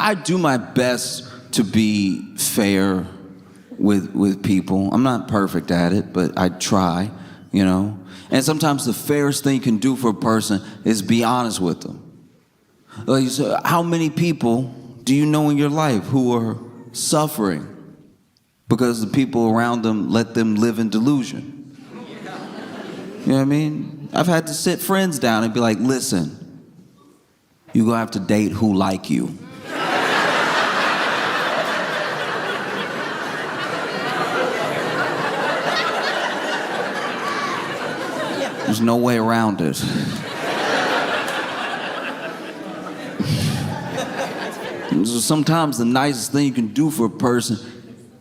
I do my best to be fair with people. I'm not perfect at it, but I try, you know. And sometimes the fairest thing you can do for a person is be honest with them. Like, so how many people do you know in your life who are suffering because the people around them let them live in delusion? You know what I mean? I've had to sit friends down and be like, listen, you're gonna have to date who like you. There's no way around it. So sometimes the nicest thing you can do for a person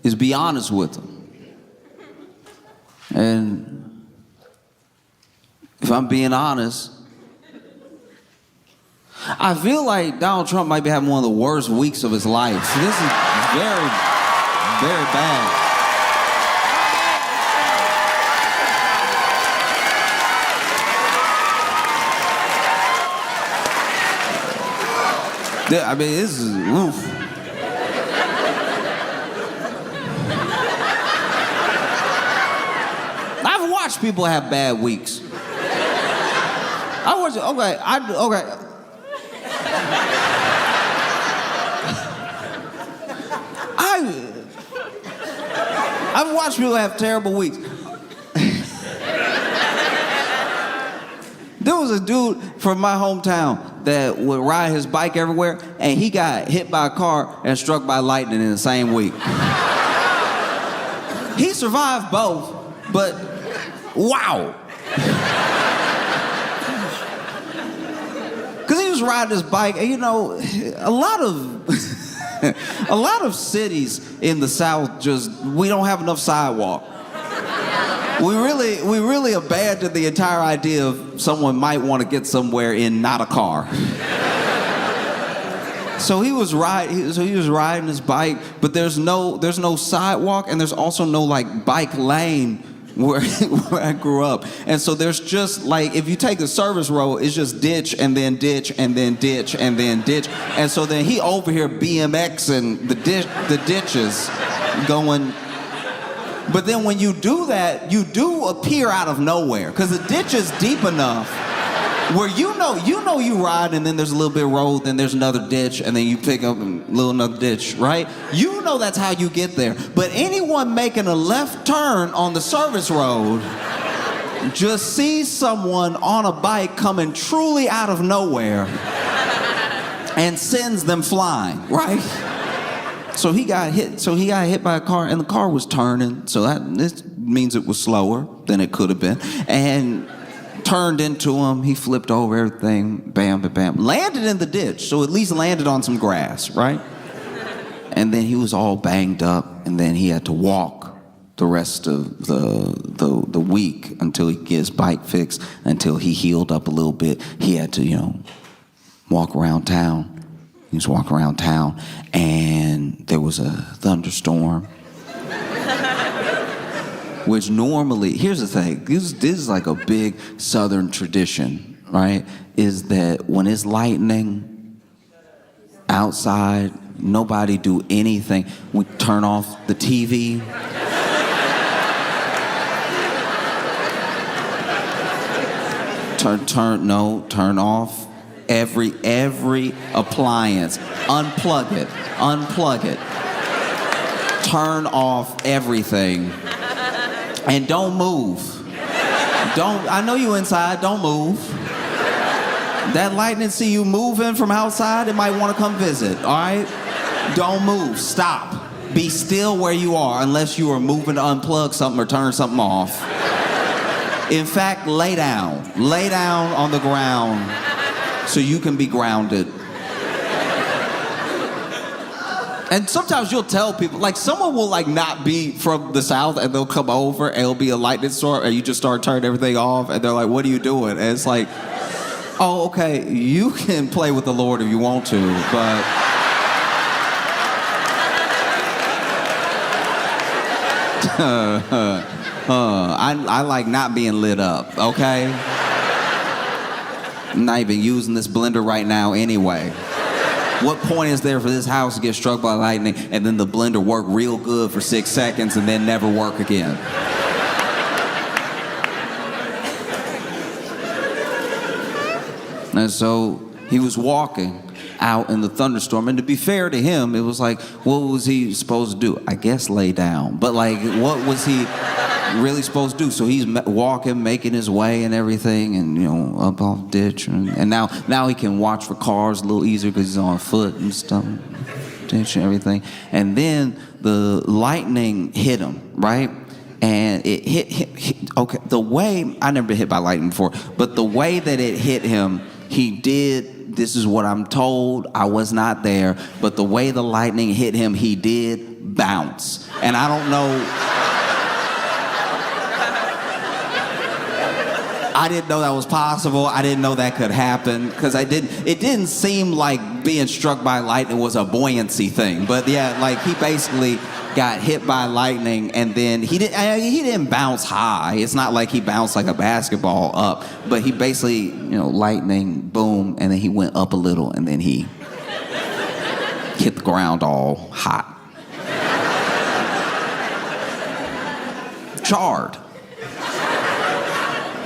is be honest with them. And if I'm being honest, I feel like Donald Trump might be having one of the worst weeks of his life. This is very, very bad. I mean, this is oof. I've watched people have bad weeks. I've watched people have terrible weeks. There was a dude from my hometown that would ride his bike everywhere, and he got hit by a car and struck by lightning in the same week. He survived both, but wow. Because he was riding his bike, and you know, a lot of cities in the South we don't have enough sidewalk. We really abandoned the entire idea of someone might want to get somewhere in not a car. So he was riding his bike, but there's no sidewalk, and there's also no like bike lane where I grew up. And so there's just like, if you take the service road, it's just ditch and then ditch and then ditch and then ditch. And so then he over here BMXing the ditches going. But then when you do that, you do appear out of nowhere, because the ditch is deep enough where you know you ride, and then there's a little bit of road, then there's another ditch, and then you pick up another ditch, right? You know that's how you get there. But anyone making a left turn on the service road just sees someone on a bike coming truly out of nowhere and sends them flying, right? So he got hit by a car, and the car was turning, so this means it was slower than it could have been, and turned into him. He flipped over everything, bam, bam, bam, landed in the ditch, so at least landed on some grass, right? And then he was all banged up, and then he had to walk the rest of the week until he get his bike fixed, until he healed up a little bit. He had to, walk around town. He was walking around town, and there was a thunderstorm. Which normally, here's the thing, this is like a big Southern tradition, right? Is that when it's lightning outside, nobody do anything. We turn off the TV. Turn off every appliance. Unplug it. Turn off everything. And don't move. I know you inside, don't move. That lightning see you moving from outside, it might want to come visit, all right? Don't move, stop. Be still where you are unless you are moving to unplug something or turn something off. In fact, lay down. Lay down on the ground so you can be grounded. And sometimes you'll tell people, like someone will like not be from the South and they'll come over and it'll be a lightning storm and you just start turning everything off and they're like, what are you doing? And it's like, oh, okay, you can play with the Lord if you want to, but... I like not being lit up, okay? I'm not even using this blender right now anyway. What point is there for this house to get struck by lightning and then the blender work real good for 6 seconds and then never work again? And so he was walking out in the thunderstorm, and to be fair to him, it was like, what was he supposed to do? I guess lay down. But like, what was he really supposed to do? So he's walking, making his way and everything, and up off ditch, and now he can watch for cars a little easier because he's on foot and stuff, ditch and everything. And then the lightning hit him, right? And it hit okay, the way, I never been hit by lightning before, but the way that it hit him, he did, this is what I'm told, I was not there, but the way the lightning hit him, he did bounce. And I don't know, I didn't know that was possible. I didn't know that could happen, because it didn't seem like being struck by lightning was a buoyancy thing. But yeah, like he basically got hit by lightning, and then he didn't bounce high. It's not like he bounced like a basketball up, but he basically, lightning, boom, and then he went up a little, and then he hit the ground all hot. Charred.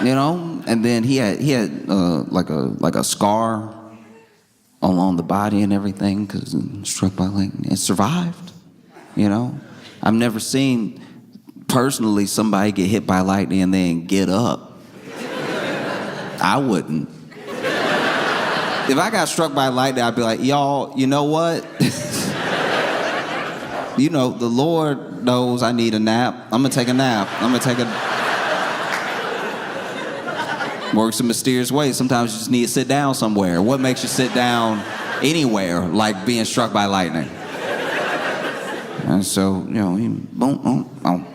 And then he had like a scar along the body and everything because struck by lightning. It survived. I've never seen personally somebody get hit by lightning and then get up. I wouldn't. If I got struck by lightning, I'd be like, y'all, you know what? The Lord knows I need a nap. I'm gonna take a nap. Works in mysterious ways. Sometimes you just need to sit down somewhere. What makes you sit down anywhere like being struck by lightning? And so, he boom, boom, boom.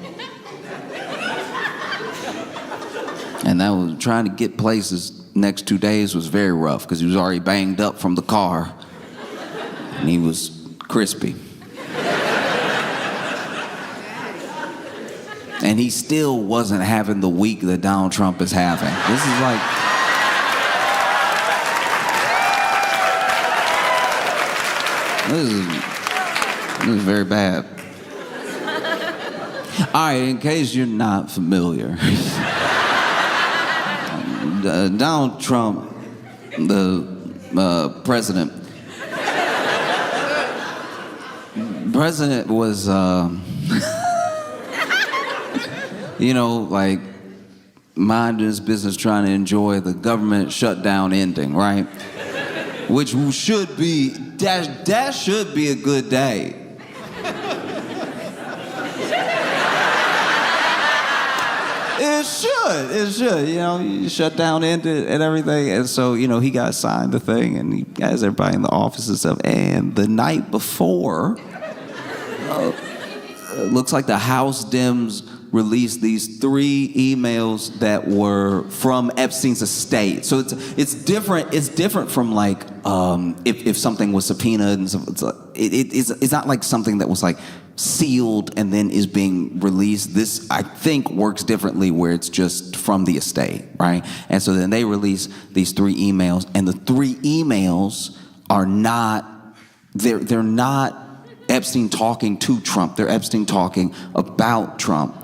And that was trying to get places next 2 days was very rough because he was already banged up from the car and he was crispy. And he still wasn't having the week that Donald Trump is having. This is very bad. All right, in case you're not familiar, Donald Trump, the president was, like minding his business, trying to enjoy the government shutdown ending, right? Which should be, that should be a good day. It should, you shut down ended and everything. And so, he got assigned the thing and he has everybody in the office and stuff. And the night before, looks like the House Dems released these 3 emails that were from Epstein's estate. So it's different. It's different from like if something was subpoenaed and stuff. It's not like something that was like sealed and then is being released. This, I think, works differently where it's just from the estate, right? And so then they release these 3 emails, and the 3 emails are not, they're not Epstein talking to Trump. They're Epstein talking about Trump.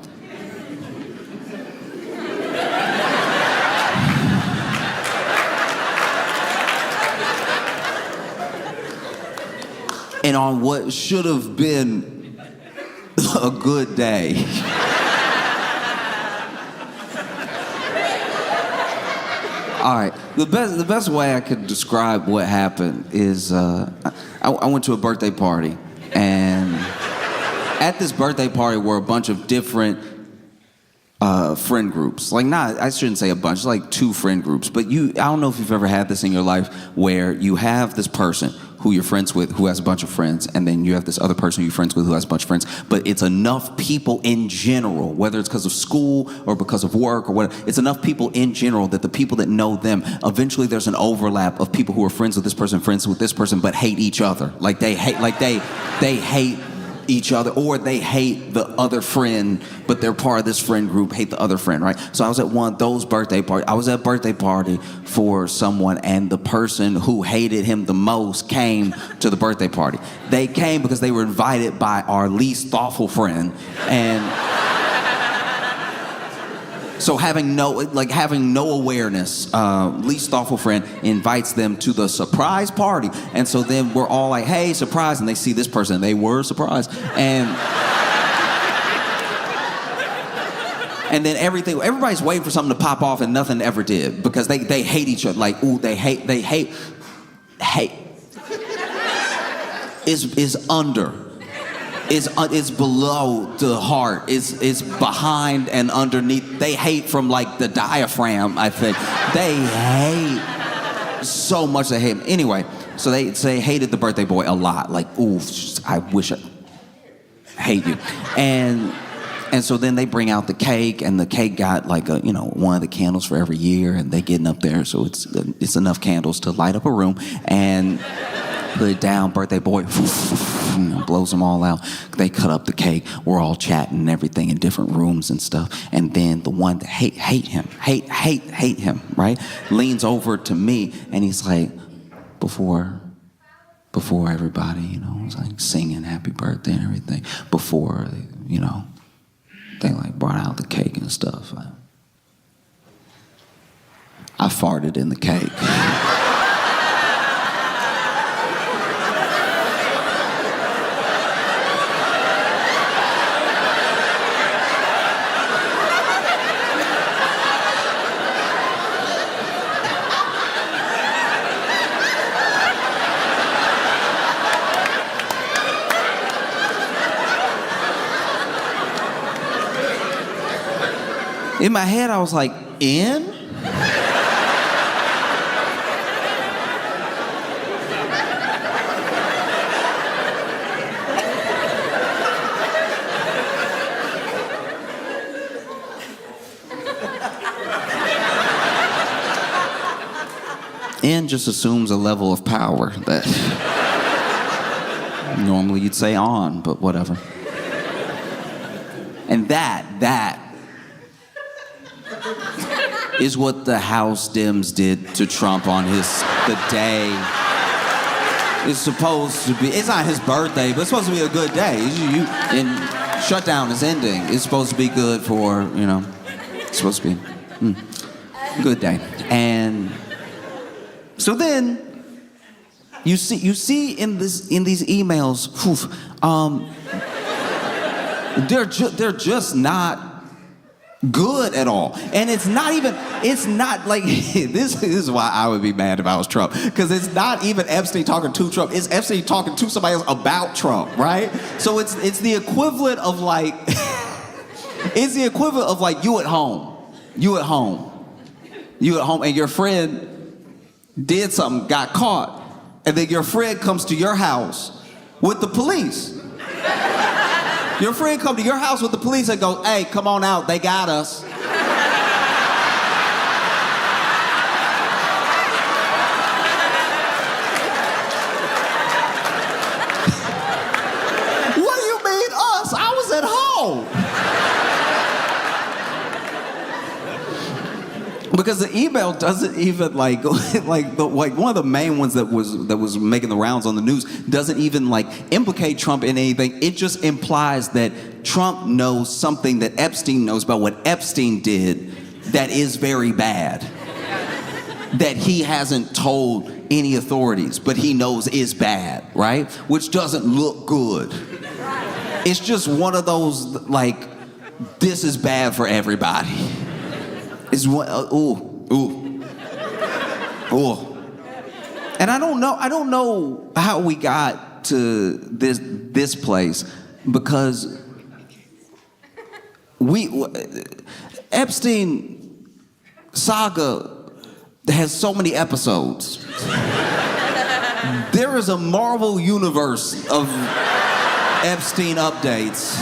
And on what should have been a good day. All right, the best way I could describe what happened is I went to a birthday party, and at this birthday party were a bunch of different friend groups. Like, I shouldn't say a bunch, like 2 friend groups. But I don't know if you've ever had this in your life where you have this person who you're friends with who has a bunch of friends, and then you have this other person you're friends with who has a bunch of friends. But it's enough people in general, whether it's because of school or because of work or whatever, it's enough people in general that the people that know them, eventually there's an overlap of people who are friends with this person, but hate each other. Like they hate each other, or they hate the other friend, but they're part of this friend group, hate the other friend, right? So I was at one of those birthday parties. I was at a birthday party for someone, and the person who hated him the most came to the birthday party. They came because they were invited by our least thoughtful friend, and so having no awareness, least thoughtful friend invites them to the surprise party. And so then we're all like, hey, surprise. And they see this person and they were surprised. And then everybody's waiting for something to pop off and nothing ever did because they hate each other. Like, ooh, they hate is under. It's below the heart. It's behind and underneath. They hate from like the diaphragm, I think. They hate so much. They hate him. Anyway, so they hated the birthday boy a lot. Like, ooh, I wish I hate you. And so then they bring out the cake, and the cake got like one of the candles for every year, and they getting up there, so it's enough candles to light up a room, and put it down. Birthday boy blows them all out. They cut up the cake. We're all chatting and everything in different rooms and stuff. And then the one that hate him, right, leans over to me and he's like, before everybody, was like singing happy birthday and everything, before, they like brought out the cake and stuff, I farted in the cake. In my head, I was like, in? In just assumes a level of power that normally you'd say on, but whatever. And that is what the House Dems did to Trump on the day. It's supposed to be, it's not his birthday, but it's supposed to be a good day. And shutdown is ending. It's supposed to be good for, it's supposed to be good day. And so then you see in these emails, they're just not good at all. And it's not like, this is why I would be mad if I was Trump, because it's not even Epstein talking to Trump, it's Epstein talking to somebody else about Trump, right? So it's the equivalent of like, you at home, and your friend did something, got caught, and then your friend comes to your house with the police. Your friend come to your house with the police and go, hey, come on out, they got us. What do you mean us? I was at home. Because the email doesn't even one of the main ones that was making the rounds on the news doesn't even implicate Trump in anything. It just implies that Trump knows something that Epstein knows about what Epstein did that is very bad. That he hasn't told any authorities, but he knows is bad, right? Which doesn't look good. It's just one of those this is bad for everybody. Is what? Ooh. And I don't know how we got to this place, because Epstein saga has so many episodes. There is a Marvel universe of Epstein updates.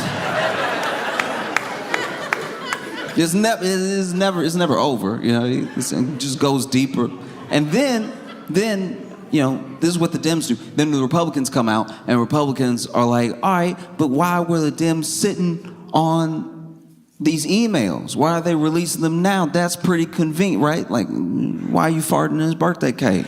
It's never over, it just goes deeper. And then this is what the Dems do. Then the Republicans come out, and Republicans are like, all right, but why were the Dems sitting on these emails? Why are they releasing them now? That's pretty convenient, right? Like, why are you farting in his birthday cake?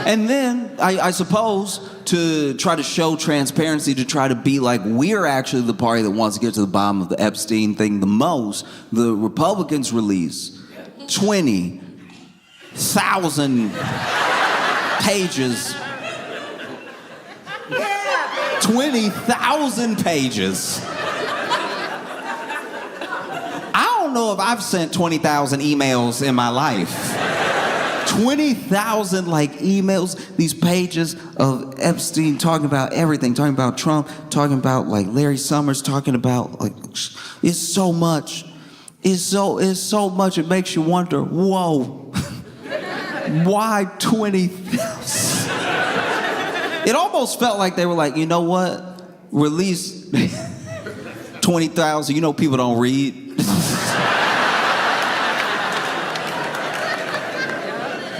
And then, I suppose, to try to show transparency, to try to be like, we're actually the party that wants to get to the bottom of the Epstein thing the most, the Republicans release 20,000 pages. 20,000 pages. I don't know if I've sent 20,000 emails in my life. 20,000 emails, these pages of Epstein talking about everything, talking about Trump, talking about Larry Summers, talking about it's so much. It's so much it makes you wonder, whoa. Why 20,000? It almost felt like they were like, you know what? Release 20,000. People don't read.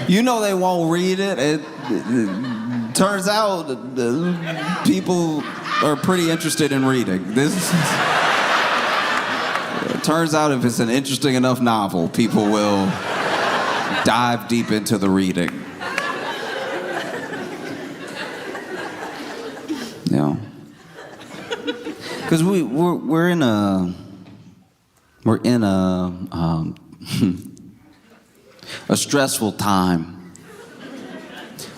They won't read it. It turns out people are pretty interested in reading. It turns out if it's an interesting enough novel, people will dive deep into the reading. Because we're in a stressful time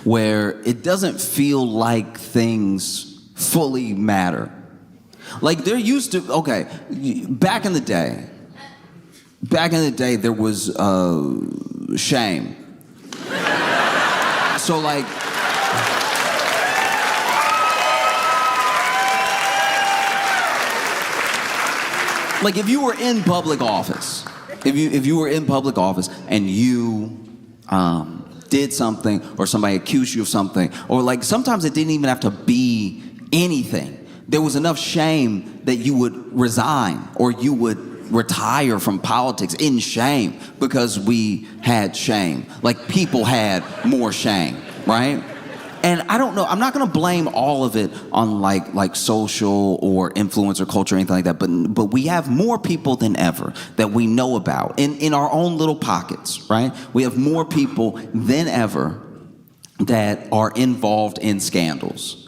where it doesn't feel like things fully matter. There used to, back in the day, there was shame. So if you were in public office, if you were in public office and you did something, or somebody accused you of something, or sometimes it didn't even have to be anything. There was enough shame that you would resign or you would retire from politics in shame because we had shame. People had more shame, right? And I don't know, I'm not gonna blame all of it on like social or influencer culture or anything like that, but we have more people than ever that we know about in our own little pockets, right? We have more people than ever that are involved in scandals.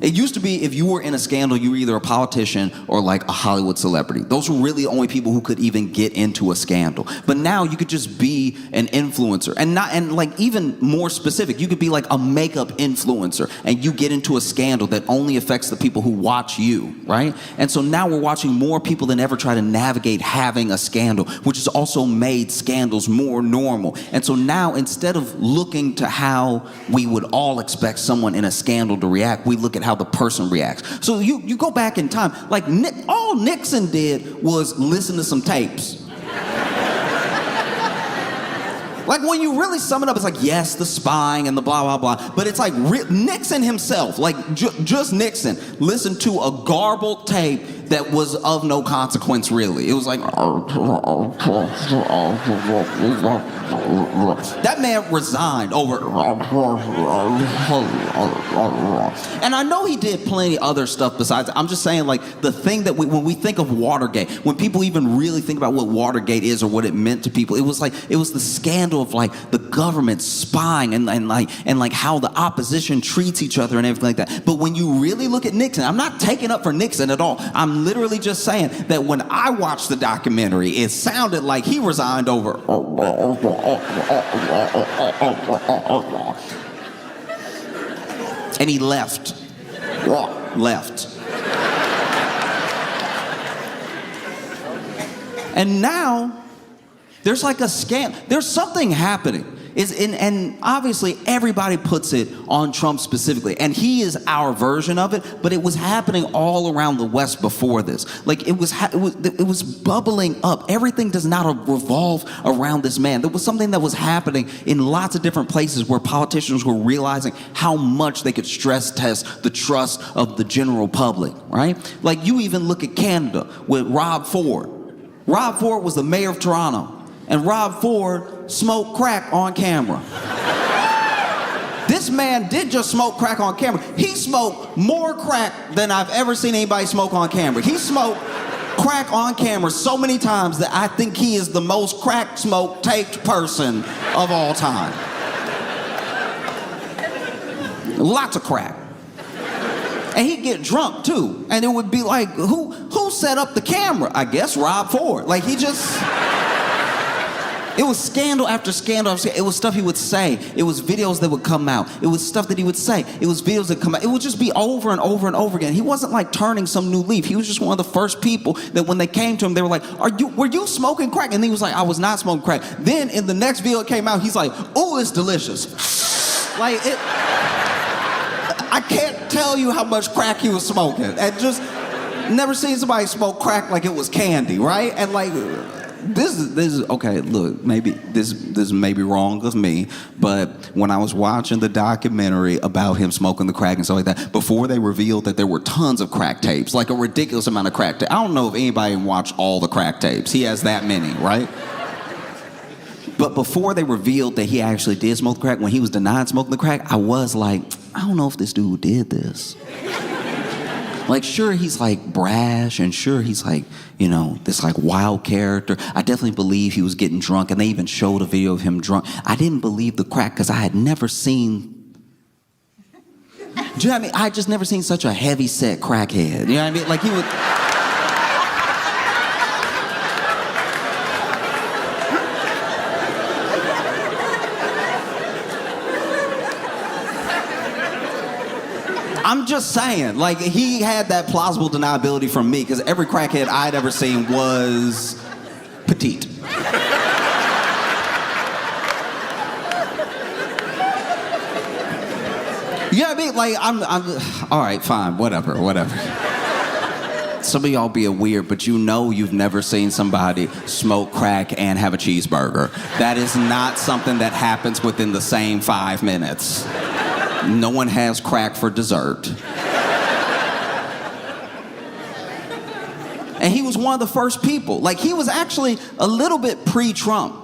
It used to be if you were in a scandal, you were either a politician or a Hollywood celebrity. Those were really the only people who could even get into a scandal. But now you could just be an influencer, and even more specific, you could be a makeup influencer and you get into a scandal that only affects the people who watch you, right? And so now we're watching more people than ever try to navigate having a scandal, which has also made scandals more normal. And so now, instead of looking to how we would all expect someone in a scandal to react, we look at how the person reacts. So you go back in time, all Nixon did was listen to some tapes. When you really sum it up, it's yes, the spying and the blah, blah, blah. But it's Nixon himself, just Nixon, listened to a garbled tape that was of no consequence, really. It was that man resigned over. And I know he did plenty other stuff besides. I'm just saying, the thing that when we think of Watergate, when people even really think about what Watergate is or what it meant to people, it was the scandal of the government spying and how the opposition treats each other and everything like that. But when you really look at Nixon, I'm not taking up for Nixon at all. I'm literally just saying that when I watched the documentary, it sounded like he resigned over. And he left. And now there's a scam. There's something happening. And obviously everybody puts it on Trump specifically, and he is our version of it, but it was happening all around the West before this. It was bubbling up. Everything does not revolve around this man. There was something that was happening in lots of different places where politicians were realizing how much they could stress test the trust of the general public, right? You even look at Canada with Rob Ford. Rob Ford was the mayor of Toronto. and Rob Ford smoked crack on camera. This man did just smoke crack on camera. He smoked more crack than I've ever seen anybody smoke on camera. He smoked crack on camera so many times that I think he is the most crack smoke taped person of all time. Lots of crack. And he'd get drunk too. And it would be like, who set up the camera? I guess Rob Ford. Like he just... It was scandal after scandal after scandal. It was stuff he would say. It was videos that would come out. It was stuff that he would say. It was videos that come out. It would just be over and over and over again. He wasn't like turning some new leaf. He was just one of the first people that when they came to him, they were like, were you smoking crack? And he was like, I was not smoking crack. Then in the next video that came out, he's like, oh, it's delicious. Like, I can't tell you how much crack he was smoking. And just never seen somebody smoke crack like it was candy, right? And like... This is okay. Look, maybe this may be wrong with me, but when I was watching the documentary about him smoking the crack and stuff like that, before they revealed that there were tons of crack tapes, like a ridiculous amount of crack tapes. I don't know if anybody watched all the crack tapes. He has that many, right? But before they revealed that he actually did smoke crack, when he was denied smoking the crack, I was like, I don't know if this dude did this. Like, sure, he's like brash, and sure, he's like, you know, this like wild character. I definitely believe he was getting drunk, and they even showed a video of him drunk. I didn't believe the crack because I had never seen. Do you know what I mean? I had just never seen such a heavy set crackhead. You know what I mean? Like he would. I'm just saying, like, he had that plausible deniability from me, because every crackhead I'd ever seen was petite. You know what I mean? Like, I'm all right, fine, whatever. Some of y'all being weird, but you know you've never seen somebody smoke crack and have a cheeseburger. That is not something that happens within the same 5 minutes. No one has crack for dessert. And he was one of the first people. Like, he was actually a little bit pre-Trump,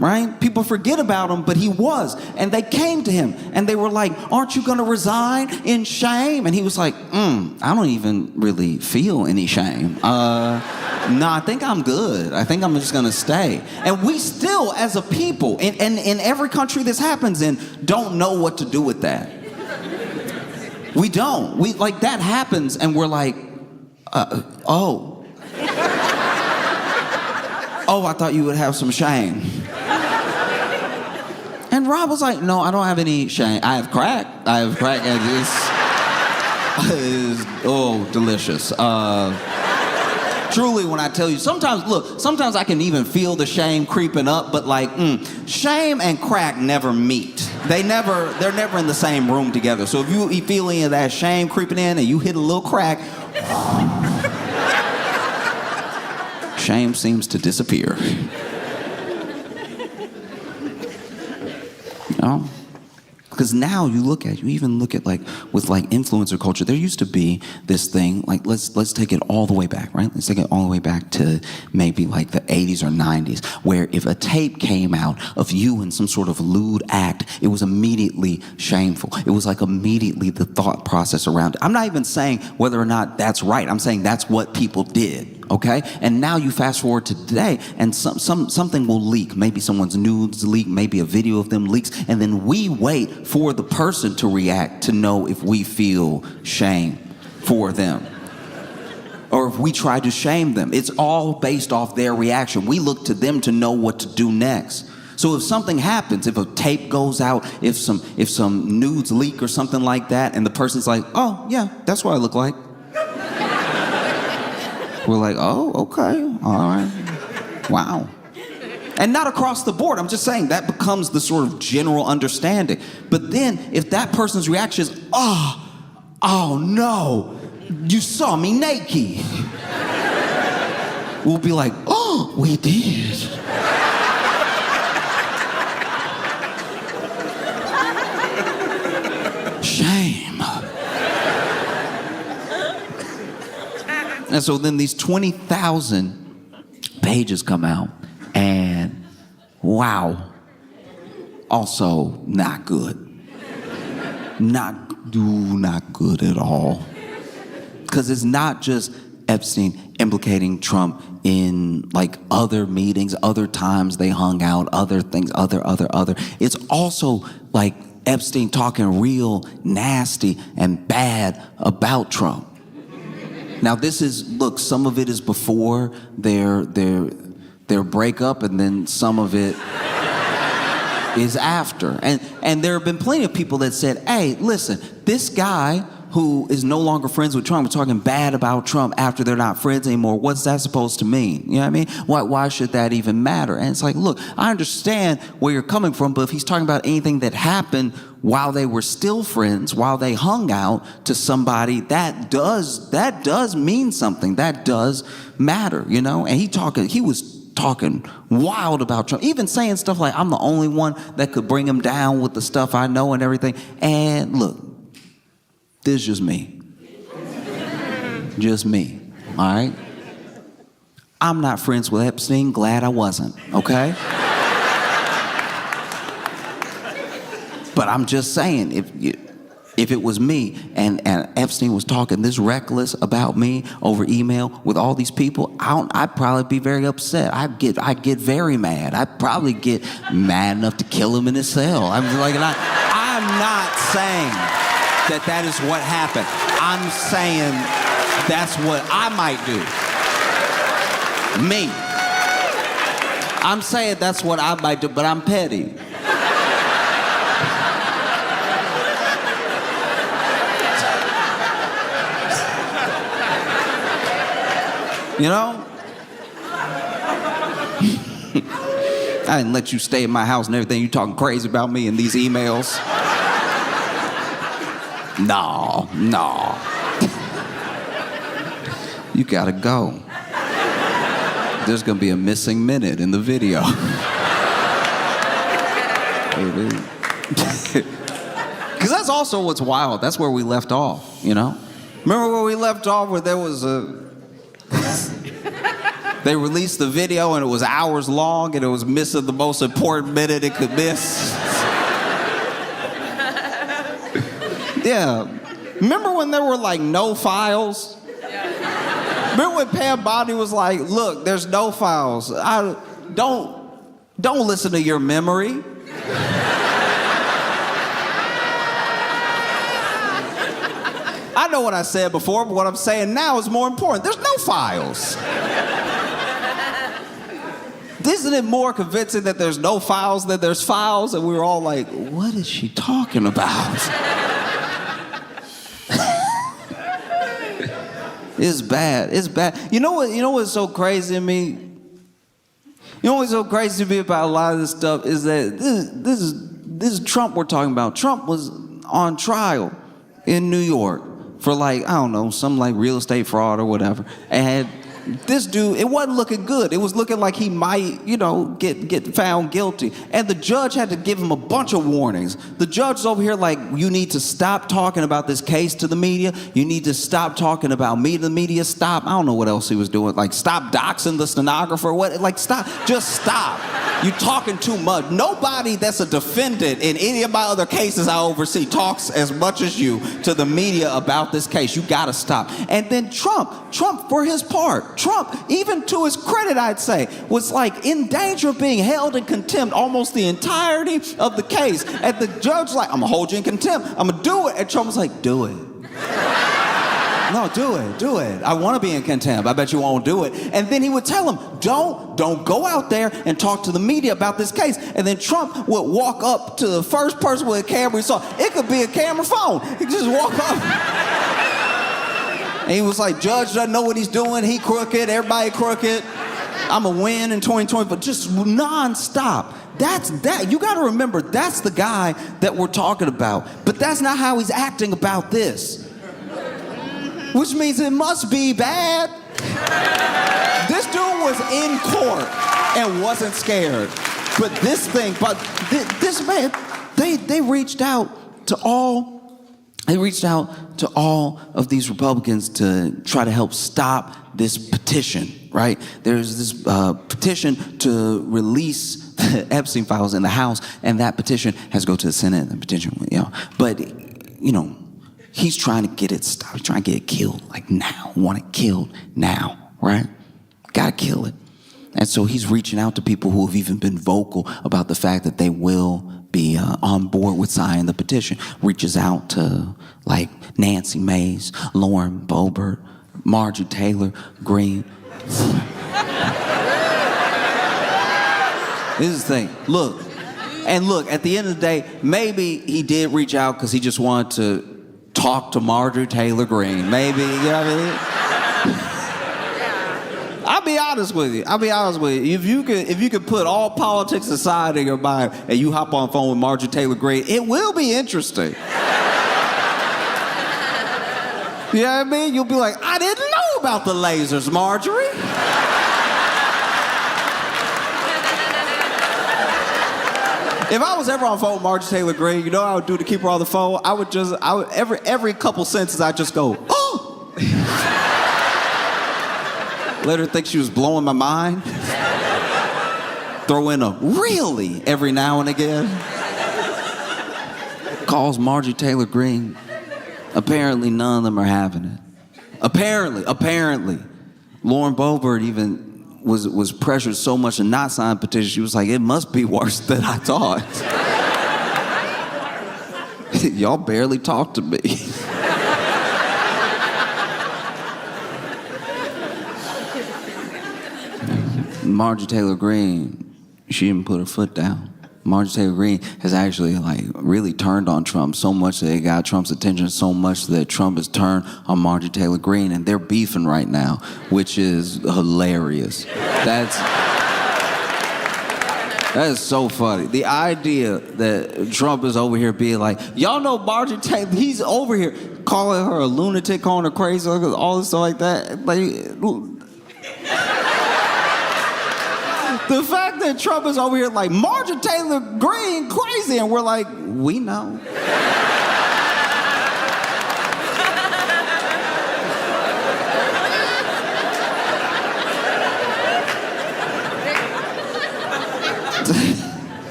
right? People forget about him, but he was. And they came to him, and they were like, aren't you going to resign in shame? And he was like, I don't even really feel any shame. No, I think I'm good. I think I'm just going to stay. And we still, as a people, in every country this happens in, don't know what to do with that. We don't. We, like, that happens, and we're like, oh, I thought you would have some shame. And Rob was like, no, I don't have any shame. I have crack, and it's delicious. Truly, when I tell you, sometimes I can even feel the shame creeping up, but like, shame and crack never meet. They're never in the same room together. So if you feel any of that shame creeping in and you hit a little crack, shame seems to disappear. You know? Because now you even look at like, with like influencer culture, there used to be this thing, like let's take it all the way back, right? Let's take it all the way back to maybe like the 80s or 90s, where if a tape came out of you in some sort of lewd act, it was immediately shameful. It was like immediately the thought process around it. I'm not even saying whether or not that's right. I'm saying that's what people did. Okay? And now you fast forward to today, and something will leak. Maybe someone's nudes leak, maybe a video of them leaks, and then we wait for the person to react to know if we feel shame for them. Or if we try to shame them. It's all based off their reaction. We look to them to know what to do next. So if something happens, if a tape goes out, if some nudes leak or something like that, and the person's like, oh, yeah, that's what I look like. We're like, oh, okay, all right, wow. And not across the board. I'm just saying that becomes the sort of general understanding. But then if that person's reaction is, oh no, you saw me naked. We'll be like, oh, we did. Shame. And so then these 20,000 pages come out, and Wow. Also, not good. Not good at all. Because it's not just Epstein implicating Trump in like other meetings, other times they hung out, other things, other. It's also like Epstein talking real nasty and bad about Trump. Now look, some of it is before their breakup, and then some of it is after. And there have been plenty of people that said, hey, listen, this guy who is no longer friends with Trump, talking bad about Trump after they're not friends anymore, what's that supposed to mean? You know what I mean? Why should that even matter? And it's like, look, I understand where you're coming from, but if he's talking about anything that happened while they were still friends, while they hung out to somebody, that does mean something. That does matter, you know? And he was talking wild about Trump, even saying stuff like, I'm the only one that could bring him down with the stuff I know and everything. And look, this is just me. Just me, all right? I'm not friends with Epstein, glad I wasn't, okay? But I'm just saying, if it was me and Epstein was talking this reckless about me over email with all these people, I'd probably be very upset. I'd get very mad. I'd probably get mad enough to kill him in his cell. I'm not saying that is what happened. I'm saying that's what I might do. Me. I'm saying that's what I might do, but I'm petty. You know? I didn't let you stay in my house and everything. You talking crazy about me in these emails. No. You gotta go. There's gonna be a missing minute in the video. Because that's also what's wild. That's where we left off, you know? Remember where we left off where there was they released the video and it was hours long and it was missing the most important minute it could miss? Yeah. Remember when there were like no files? Yeah. Remember when Pam Bondi was like, look, there's no files. Don't listen to your memory. I know what I said before, but what I'm saying now is more important. There's no files. Isn't it more convincing that there's no files than there's files? And we were all like, what is she talking about? It's bad. It's bad. You know what's so crazy to me? You know what's so crazy to me about a lot of this stuff is that this is Trump we're talking about. Trump was on trial in New York for like, I don't know, some like real estate fraud or whatever. And this dude, it wasn't looking good. It was looking like he might, get found guilty. And the judge had to give him a bunch of warnings. The judge is over here like, you need to stop talking about this case to the media. You need to stop talking about me to the media. Stop. I don't know what else he was doing. Like, stop doxing the stenographer. What? Like, stop. Just stop. You're talking too much. Nobody that's a defendant in any of my other cases I oversee talks as much as you to the media about this case. You gotta stop. And then Trump for his part, Trump, even to his credit, I'd say, was like in danger of being held in contempt almost the entirety of the case. And the judge like, I'm gonna hold you in contempt. I'm gonna do it. And Trump was like, do it. No, do it. I want to be in contempt. I bet you won't do it. And then he would tell him, don't go out there and talk to the media about this case. And then Trump would walk up to the first person with a camera he saw. It could be a camera phone. He'd just walk up. And he was like, judge doesn't know what he's doing. He crooked. Everybody crooked. I'm going to win in 2020. But just nonstop. You got to remember, that's the guy that we're talking about. But that's not how he's acting about this. Which means it must be bad. This dude was in court and wasn't scared. But this man, they reached out to all of these Republicans to try to help stop this petition, right? There's this petition to release Epstein files in the House, and that petition has to go to the Senate, and the petition, But, he's trying to get it stopped. He's trying to get it killed, like now. Want it killed now, right? Gotta kill it. And so he's reaching out to people who have even been vocal about the fact that they will be on board with signing the petition. Reaches out to, like, Nancy Mace, Lauren Boebert, Marjorie Taylor Greene. This is the thing. Look, at the end of the day, maybe he did reach out because he just wanted to talk to Marjorie Taylor Greene. Maybe, you know what I mean? I'll be honest with you. If you could put all politics aside in your mind and you hop on the phone with Marjorie Taylor Greene, it will be interesting. You know what I mean? You'll be like, I didn't know about the lasers, Marjorie. If I was ever on the phone with Marjorie Taylor Greene, you know what I would do to keep her on the phone? I would every couple sentences, I'd just go, oh! Let her think she was blowing my mind. Throw in a really every now and again. Calls Marjorie Taylor Greene. Apparently none of them are having it. Apparently. Lauren Boebert even was pressured so much to not sign a petition, she was like, it must be worse than I thought. Y'all barely talk to me. Marjorie Taylor Greene, she didn't put her foot down. Marjorie Taylor Greene has actually really turned on Trump so much that it got Trump's attention so much that Trump has turned on Marjorie Taylor Greene, and they're beefing right now, which is hilarious. That is so funny. The idea that Trump is over here being like, y'all know Marjorie Taylor, he's over here calling her a lunatic, calling her crazy, all this stuff like that. The fact that Trump is over here like, Marjorie Taylor Greene crazy, and we're like, we know.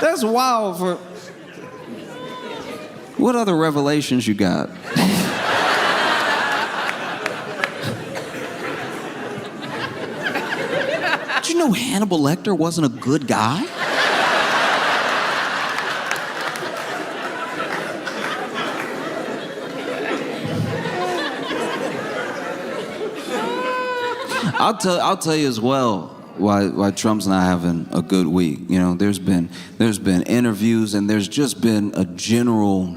That's wild. What other revelations you got? Did you know Hannibal Lecter wasn't a good guy? I'll tell you as well why Trump's not having a good week. There's been interviews, and there's just been a general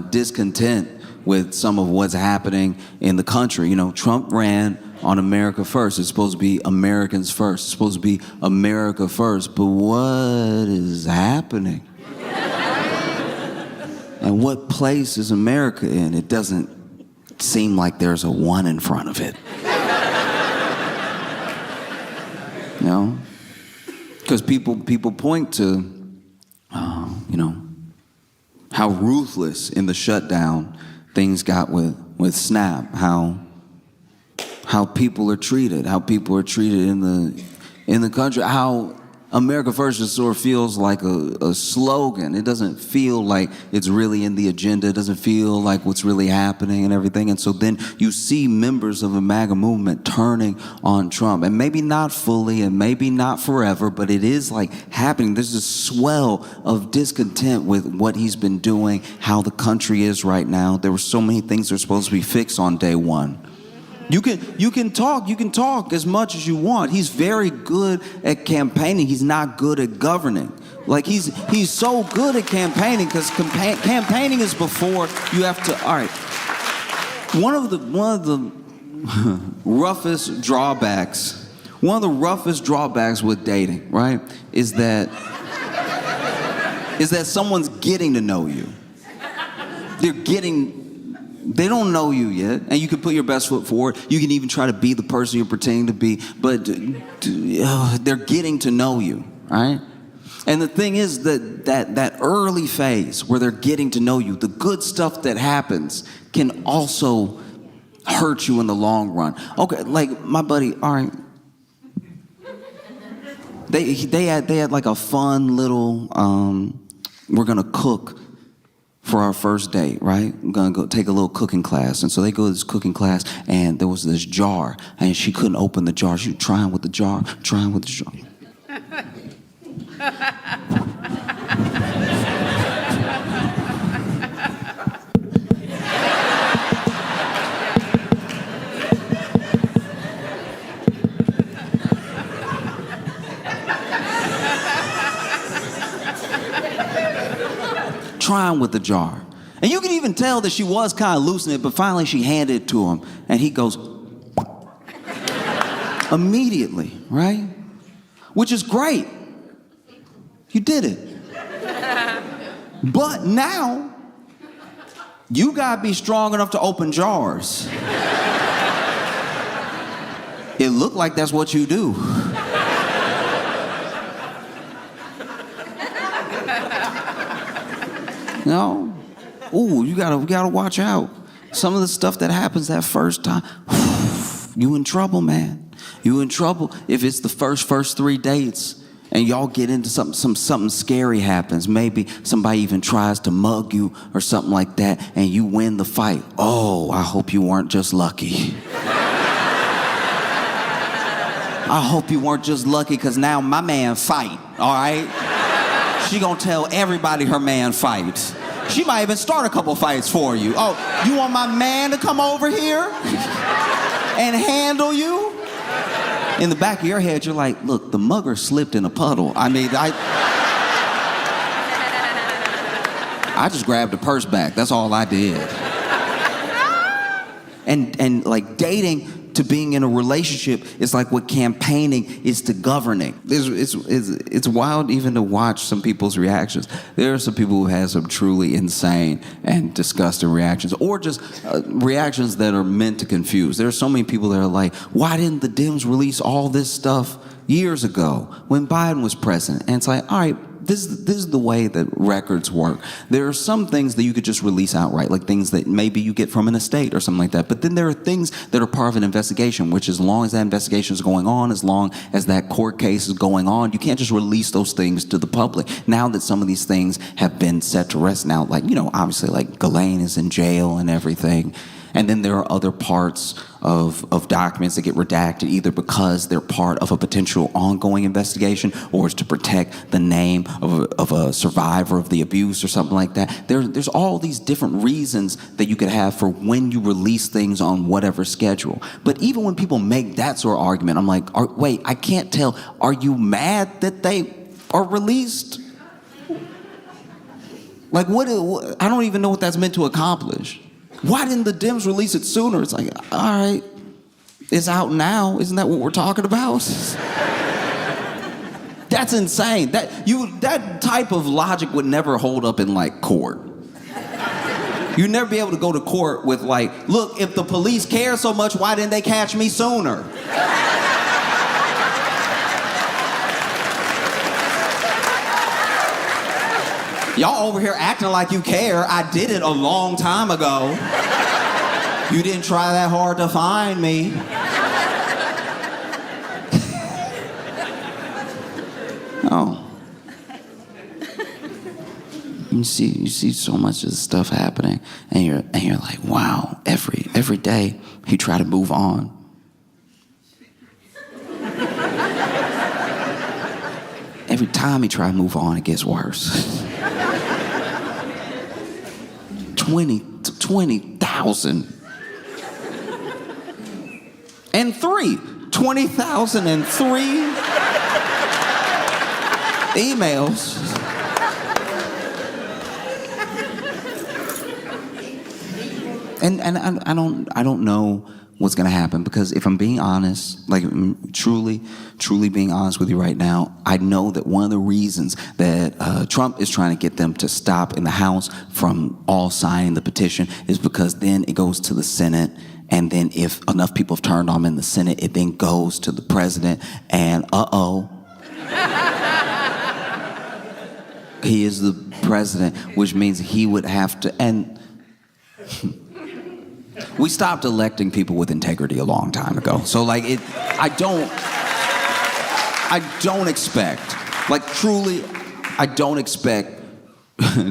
discontent with some of what's happening in the country. Trump ran on America First. It's supposed to be Americans first. It's supposed to be America first. But what is happening? And what place is America in? It doesn't seem like there's a one in front of it. Because people point to, how ruthless in the shutdown things got with Snap, how people are treated, in the country, how America First just sort of feels like a slogan. It doesn't feel like it's really in the agenda. It doesn't feel like what's really happening and everything. And so then you see members of the MAGA movement turning on Trump. And maybe not fully and maybe not forever, but it is happening. There's a swell of discontent with what he's been doing, how the country is right now. There were so many things that were supposed to be fixed on day one. You can talk as much as you want. He's very good at campaigning. He's not good at governing. He's so good at campaigning because campaigning is before you have to. All right. One of the roughest drawbacks with dating, right, is that someone's getting to know you. They don't know you yet, and you can put your best foot forward. You can even try to be the person you're pretending to be, but they're getting to know you, right? And the thing is that early phase where they're getting to know you, the good stuff that happens can also hurt you in the long run. Okay, like my buddy, all right. They had like a fun little, we're gonna cook for our first date, right? I'm gonna go take a little cooking class. And so they go to this cooking class, and there was this jar, and she couldn't open the jar. She was trying with the jar. Trying with the jar. And you can even tell that she was kind of loosening it, but finally she handed it to him, and he goes, immediately, right? Which is great. You did it. But now, you gotta be strong enough to open jars. It looked like that's what you do. No. Ooh, you gotta watch out. Some of the stuff that happens that first time, you in trouble, man. You in trouble if it's the first 3 dates and y'all get into something scary happens. Maybe somebody even tries to mug you or something like that, and you win the fight. Oh, I hope you weren't just lucky. I hope you weren't just lucky, because now my man fight, all right? She gonna tell everybody her man fights. She might even start a couple fights for you. Oh, you want my man to come over here and handle you? In the back of your head, you're like, look, the mugger slipped in a puddle. I mean, I just grabbed the purse back. That's all I did. And like dating to being in a relationship is like what campaigning is to governing. It's wild even to watch some people's reactions. There are some people who have some truly insane and disgusting reactions, or just reactions that are meant to confuse. There are so many people that are like, why didn't the Dems release all this stuff years ago when Biden was president? And it's like, all right, this is the way that records work. There are some things that you could just release outright, like things that maybe you get from an estate or something like that. But then there are things that are part of an investigation, which as long as that investigation is going on, as long as that court case is going on, you can't just release those things to the public. Now that some of these things have been set to rest now, like, you know, obviously like Ghislaine is in jail and everything. And then there are other parts of documents that get redacted, either because they're part of a potential ongoing investigation, or it's to protect the name of a survivor of the abuse or something like that. There's all these different reasons that you could have for when you release things on whatever schedule. But even when people make that sort of argument, I'm like, wait, I can't tell. Are you mad that they are released? Like, what I don't even know what that's meant to accomplish. Why didn't the Dems release it sooner? It's like, all right, it's out now. Isn't that what we're talking about? That's insane. That type of logic would never hold up in like court. You'd never be able to go to court with like, look, if the police care so much, why didn't they catch me sooner? Y'all over here acting like you care. I did it a long time ago. You didn't try that hard to find me. Oh. You see so much of this stuff happening, and you're like, wow, every day he try to move on. Every time he try to move on, it gets worse. 20,000. And 20,003 emails. And I don't know what's gonna happen, because if I'm being honest, like truly being honest with you right now, I know that one of the reasons that Trump is trying to get them to stop in the House from all signing the petition is because then it goes to the Senate, and then if enough people have turned on him in the Senate, it then goes to the president, and he is the president, which means he would have to, and we stopped electing people with integrity a long time ago. So like I don't I don't expect, like truly, I don't expect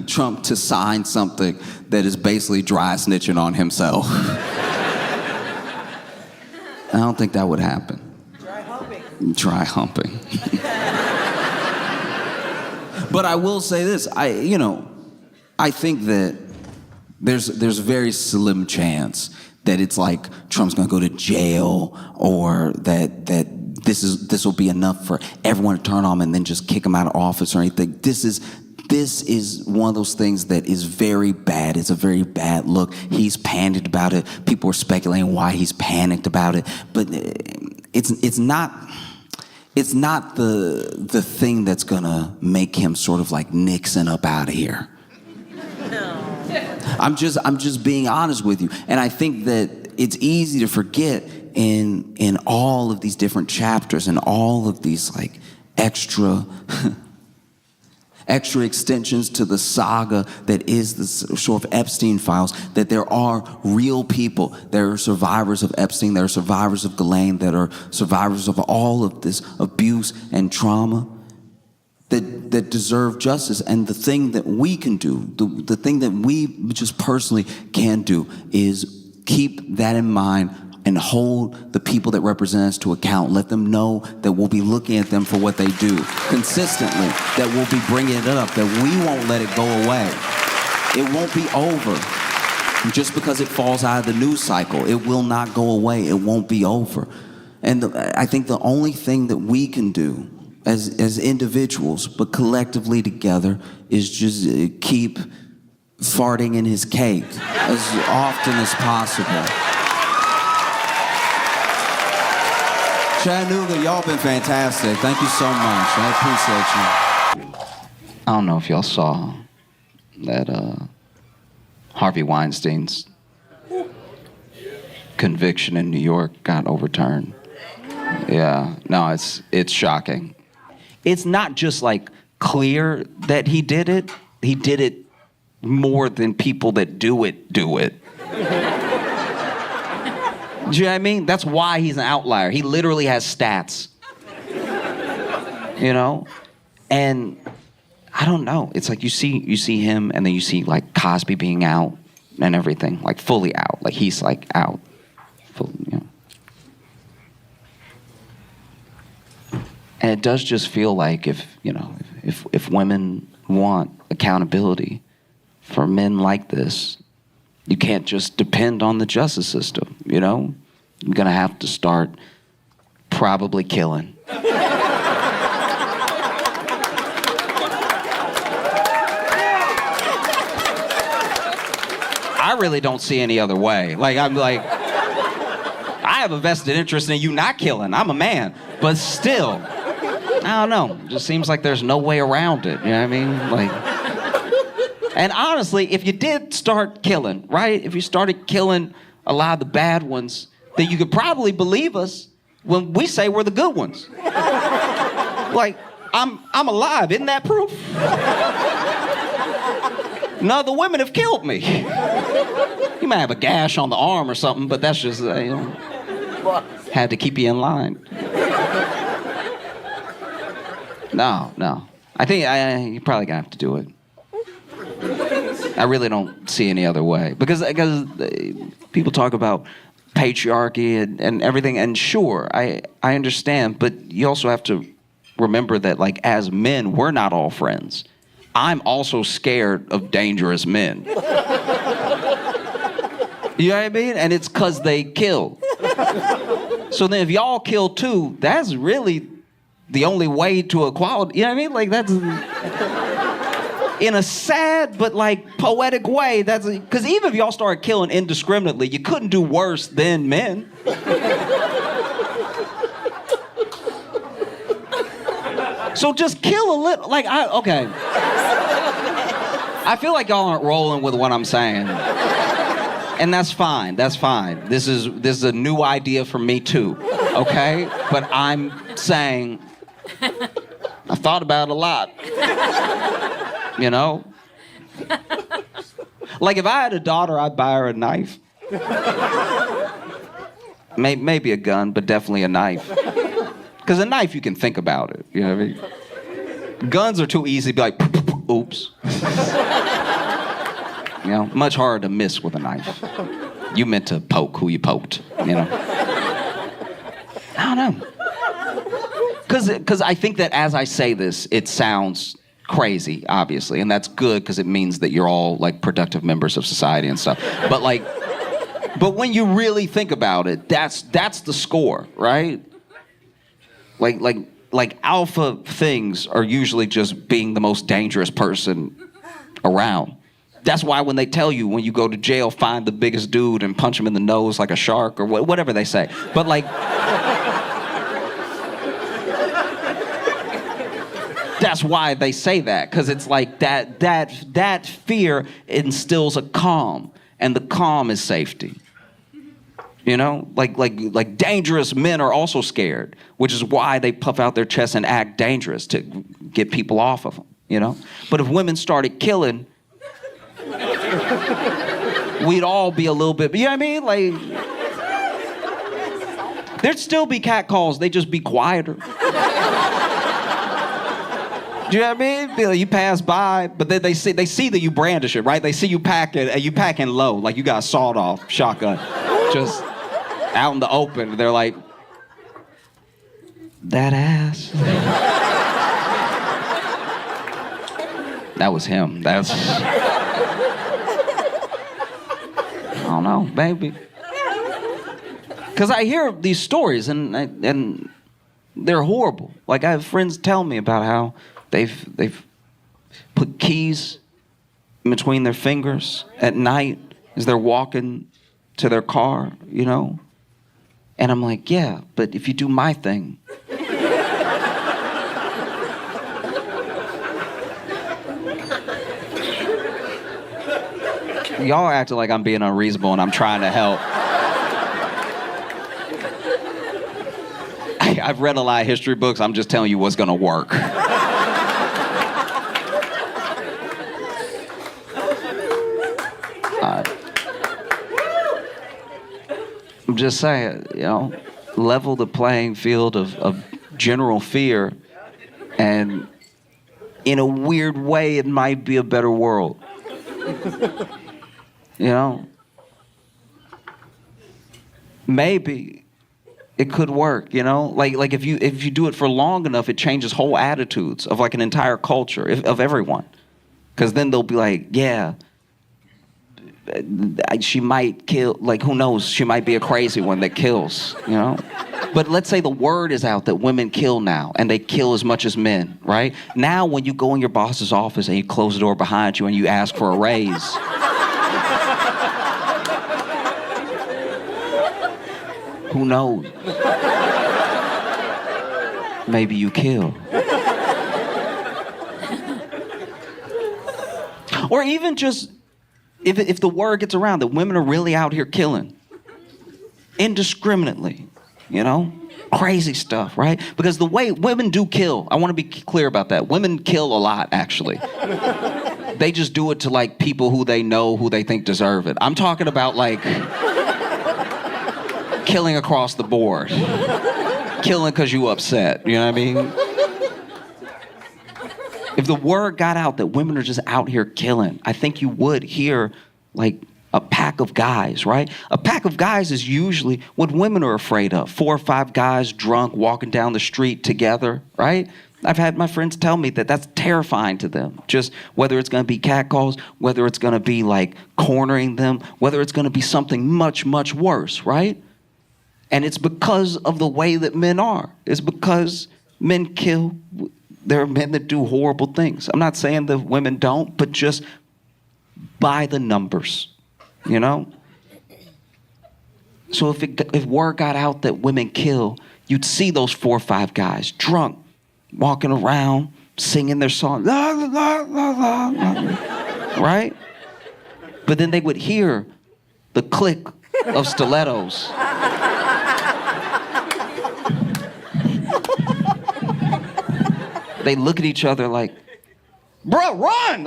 Trump to sign something that is basically dry snitching on himself. I don't think that would happen. Dry humping. Dry humping. But I will say this, I think that there's a very slim chance that it's like Trump's gonna go to jail, or that this will be enough for everyone to turn on him and then just kick him out of office or anything. This is one of those things that is very bad. It's a very bad look. He's panicked about it. People are speculating why he's panicked about it, but it's not the thing that's gonna make him sort of like Nixon up out of here. I'm just being honest with you. And I think that it's easy to forget in all of these different chapters and all of these like extra extensions to the saga that is the sort of Epstein files, that there are real people. There are survivors of Epstein, there are survivors of Ghislaine, that are survivors of all of this abuse and trauma that deserve justice. And the thing that we can do, the thing that we just personally can do, is keep that in mind and hold the people that represent us to account. Let them know that we'll be looking at them for what they do consistently, that we'll be bringing it up, that we won't let it go away. It won't be over just because it falls out of the news cycle. It will not go away. It won't be over. And I think the only thing that we can do as individuals, but collectively together, is just keep farting in his cake as often as possible. Chattanooga, y'all been fantastic. Thank you so much. I appreciate you. I don't know if y'all saw that Harvey Weinstein's conviction in New York got overturned. Yeah, no, it's shocking. It's not just like clear that he did it more than people that do it. Do you know what I mean? That's why he's an outlier. He literally has stats. You know? And I don't know. It's like you see him, and then you see like Cosby being out and everything, like fully out. Like he's like out. Full, you know. And it does just feel like if women want accountability for men like this, you can't just depend on the justice system, you know? You're gonna have to start probably killing. I really don't see any other way. Like, I'm like, I have a vested interest in you not killing. I'm a man. But still, I don't know. It just seems like there's no way around it. You know what I mean? Like, and honestly, if you did start killing, right? If you started killing a lot of the bad ones, then you could probably believe us when we say we're the good ones. Like, I'm alive. Isn't that proof? None of the women have killed me. You might have a gash on the arm or something, but that's just, had to keep you in line. No. I think you're probably gonna have to do it. I really don't see any other way. Because people talk about patriarchy and everything, and sure, I understand, but you also have to remember that, like, as men, we're not all friends. I'm also scared of dangerous men. You know what I mean? And it's because they kill. So then if y'all kill too, that's really the only way to equality. You know what I mean? Like, that's... in a sad but, like, poetic way, that's... Because even if y'all started killing indiscriminately, you couldn't do worse than men. So just kill a little... Like, okay. I feel like y'all aren't rolling with what I'm saying. And that's fine. This is a new idea for me too, okay? But I'm saying, I thought about it a lot. You know? Like, if I had a daughter, I'd buy her a knife. Maybe a gun, but definitely a knife. Because a knife, you can think about it. You know what I mean? Guns are too easy to be like, oops. You know, much harder to miss with a knife. You meant to poke who you poked, you know? I don't know. Because I think that as I say this, it sounds crazy, obviously, and that's good because it means that you're all like productive members of society and stuff. But when you really think about it, that's the score, right? Like alpha things are usually just being the most dangerous person around. That's why when they tell you when you go to jail, find the biggest dude and punch him in the nose like a shark or whatever they say. But like, that's why they say that, because it's like that fear instills a calm, and the calm is safety. You know, like dangerous men are also scared, which is why they puff out their chests and act dangerous to get people off of them. You know, but if women started killing, we'd all be a little bit, you know what I mean? Like, there'd still be catcalls, they'd just be quieter. Do you know what I mean? You pass by, but then they see that you brandish it, right? They see you packing, and you packing low, like you got a sawed-off shotgun, just out in the open. They're like, that ass. That was him. That's. I don't know, maybe. Because I hear these stories and they're horrible. Like I have friends tell me about how they've put keys in between their fingers at night as they're walking to their car, you know? And I'm like, yeah, but if you do my thing. Y'all acting like I'm being unreasonable and I'm trying to help. I've read a lot of history books. I'm just telling you what's gonna work. I'm just saying, you know, level the playing field of general fear, and in a weird way, it might be a better world. You know? Maybe it could work, you know? Like if you do it for long enough, it changes whole attitudes of like an entire culture, of everyone. Because then they'll be like, yeah, she might kill, like who knows, she might be a crazy one that kills, you know? But let's say the word is out that women kill now, and they kill as much as men, right? Now when you go in your boss's office and you close the door behind you and you ask for a raise, who knows? Maybe you kill. Or even just, if the word gets around that women are really out here killing, indiscriminately, you know? Crazy stuff, right? Because the way women do kill, I want to be clear about that. Women kill a lot, actually. They just do it to like people who they know, who they think deserve it. I'm talking about like killing across the board. Killing because you upset, you know what I mean? If the word got out that women are just out here killing, I think you would hear like a pack of guys, right? A pack of guys is usually what women are afraid of. 4 or 5 guys drunk walking down the street together, right? I've had my friends tell me that that's terrifying to them. Just whether it's going to be catcalls, whether it's going to be like cornering them, whether it's going to be something much, much worse, right? And it's because of the way that men are. It's because men kill. There are men that do horrible things. I'm not saying that women don't, but just by the numbers, you know? So if word got out that women kill, you'd see those 4 or 5 guys drunk, walking around, singing their song, la, la, la, la, la, right? But then they would hear the click of stilettos. They look at each other like, bro, run!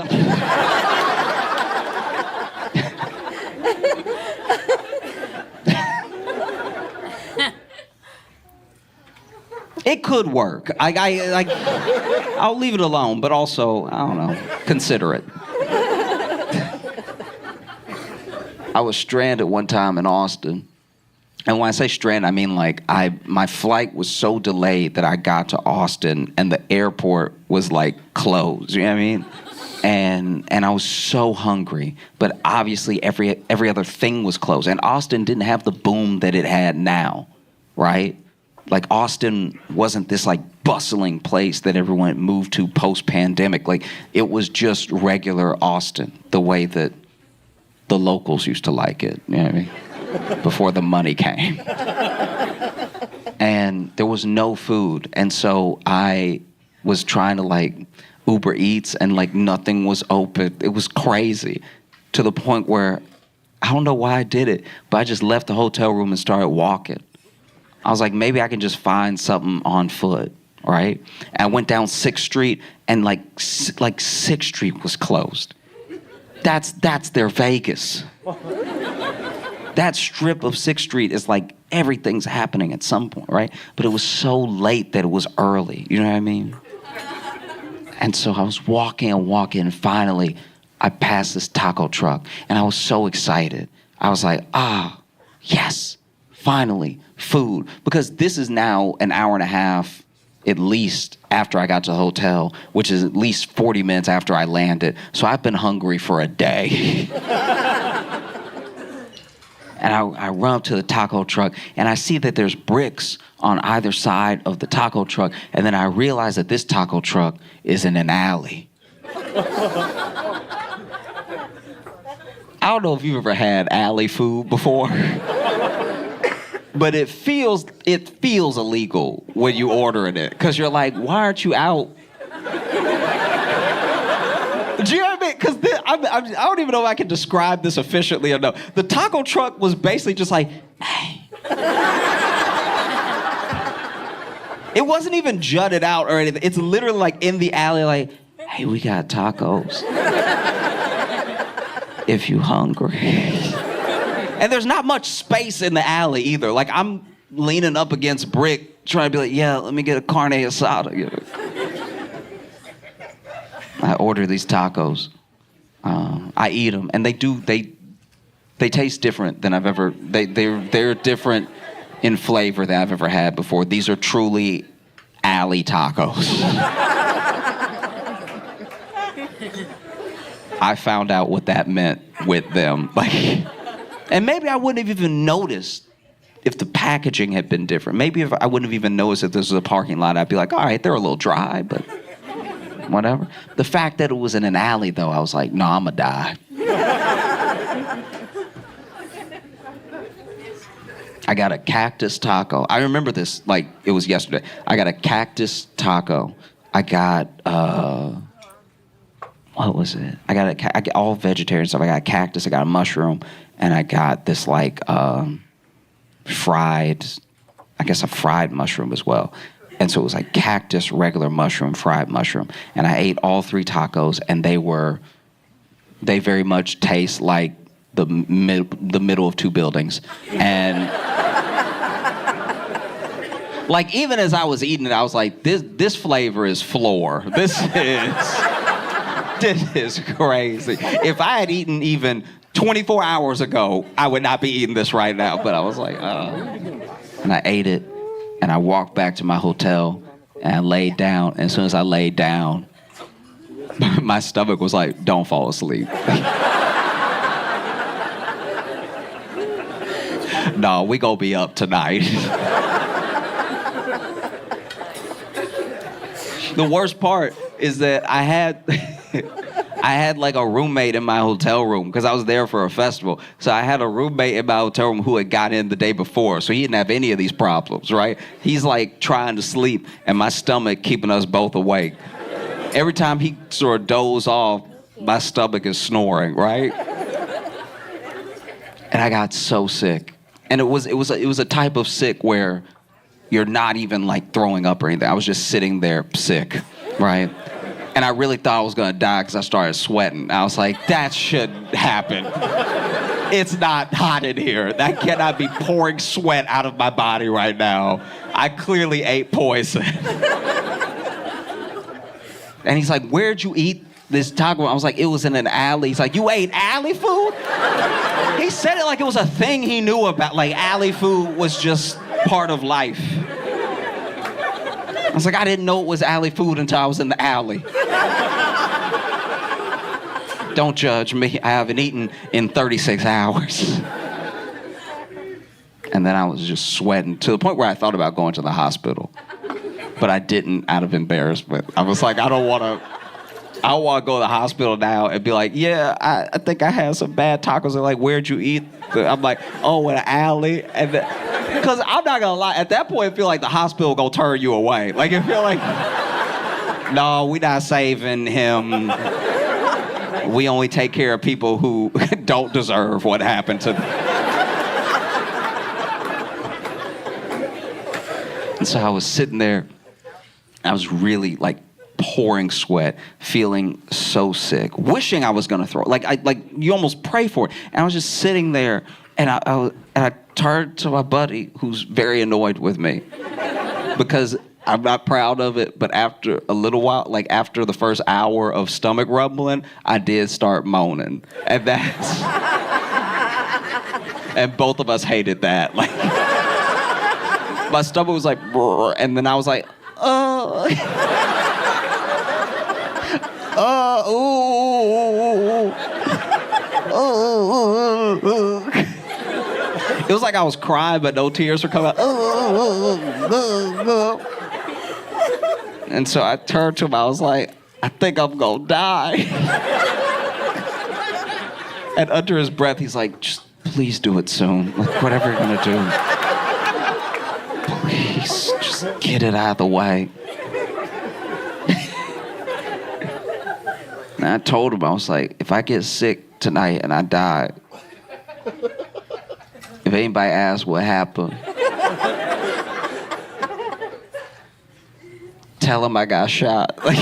It could work. I'll leave it alone, but also, I don't know, consider it. I was stranded one time in Austin. And when I say stranded, I mean like my flight was so delayed that I got to Austin and the airport was like closed. You know what I mean? And I was so hungry, but obviously every other thing was closed. And Austin didn't have the boom that it had now, right? Like Austin wasn't this like bustling place that everyone moved to post-pandemic. Like it was just regular Austin, the way that the locals used to like it, you know what I mean? Before the money came. And there was no food. And so I was trying to like Uber Eats and like nothing was open. It was crazy to the point where I don't know why I did it, but I just left the hotel room and started walking. I was like, maybe I can just find something on foot, right? And I went down 6th Street and like 6th Street was closed. That's their Vegas. That strip of 6th Street is like everything's happening at some point, right? But it was so late that it was early, you know what I mean? And so I was walking and finally I passed this taco truck and I was so excited. I was like, yes, finally, food. Because this is now an hour and a half at least after I got to the hotel, which is at least 40 minutes after I landed. So I've been hungry for a day. And I run up to the taco truck, and I see that there's bricks on either side of the taco truck, and then I realize that this taco truck is in an alley. I don't know if you've ever had alley food before, but it feels illegal when you ordering it, because you're like, why aren't you out? Do you know what I mean? Because I don't even know if I can describe this efficiently or no. The taco truck was basically just like, hey. It wasn't even jutted out or anything. It's literally like in the alley, like, hey, we got tacos. If you hungry. And there's not much space in the alley either. Like I'm leaning up against brick, trying to be like, yeah, let me get a carne asada. I order these tacos. I eat them, and they taste different than I've ever. They're different in flavor than I've ever had before. These are truly alley tacos. I found out what that meant with them, and maybe I wouldn't have even noticed if the packaging had been different. Maybe if I wouldn't have even noticed if this was a parking lot. I'd be like, all right, they're a little dry, but. Whatever. The fact that it was in an alley, though, I was like, no, I'ma die. I got a cactus taco. I remember this like it was yesterday. I got a cactus taco. I got, what was it? I got all vegetarian stuff. I got a cactus, I got a mushroom, and I got this like fried mushroom as well. And so it was like cactus, regular mushroom, fried mushroom. And I ate all 3 tacos, and they very much taste like the middle of 2 buildings. And like even as I was eating it, I was like, this flavor is floor. This is crazy. If I had eaten even 24 hours ago, I would not be eating this right now. But I was like, and I ate it. And I walked back to my hotel, and I laid down. And as soon as I laid down, my stomach was like, don't fall asleep. No, we gonna be up tonight. The worst part is that I had like a roommate in my hotel room because I was there for a festival. So I had a roommate in my hotel room who had got in the day before. So he didn't have any of these problems, right? He's like trying to sleep and my stomach keeping us both awake. Every time he sort of dozes off, my stomach is snoring, right? And I got so sick. And it was a type of sick where you're not even like throwing up or anything. I was just sitting there sick, right? And And I really thought I was gonna die because I started sweating. I was like, that shouldn't happen. It's not hot in here. That cannot be pouring sweat out of my body right now. I clearly ate poison. And he's like, where'd you eat this taco? I was like, it was in an alley. He's like, you ate alley food? He said it like it was a thing he knew about. Like alley food was just part of life. I was like, I didn't know it was alley food until I was in the alley. Don't judge me. I haven't eaten in 36 hours. And then I was just sweating to the point where I thought about going to the hospital. But I didn't out of embarrassment. I was like, I don't want to go to the hospital now and be like, yeah, I think I had some bad tacos. They're like, where'd you eat? I'm like, oh, in an alley. And because I'm not going to lie, at that point, I feel like the hospital going to turn you away. Like, I feel like, no, we not saving him. We only take care of people who don't deserve what happened to them. And so I was sitting there. I was really like pouring sweat, feeling so sick, wishing I was gonna throw. Like you almost pray for it. And I was just sitting there, and I turned to my buddy, who's very annoyed with me, because I'm not proud of it. But after a little while, like after the first hour of stomach rumbling, I did start moaning, and that's and both of us hated that. Like my stomach was like, brr, and then I was like, It was like I was crying, but no tears were coming out. And so I turned to him, I was like, I think I'm gonna die. And under his breath, he's like, just please do it soon. Like, whatever you're gonna do. Please, just get it out of the way. And I told him, I was like, if I get sick tonight and I die, if anybody asks what happened, tell them I got shot. Like,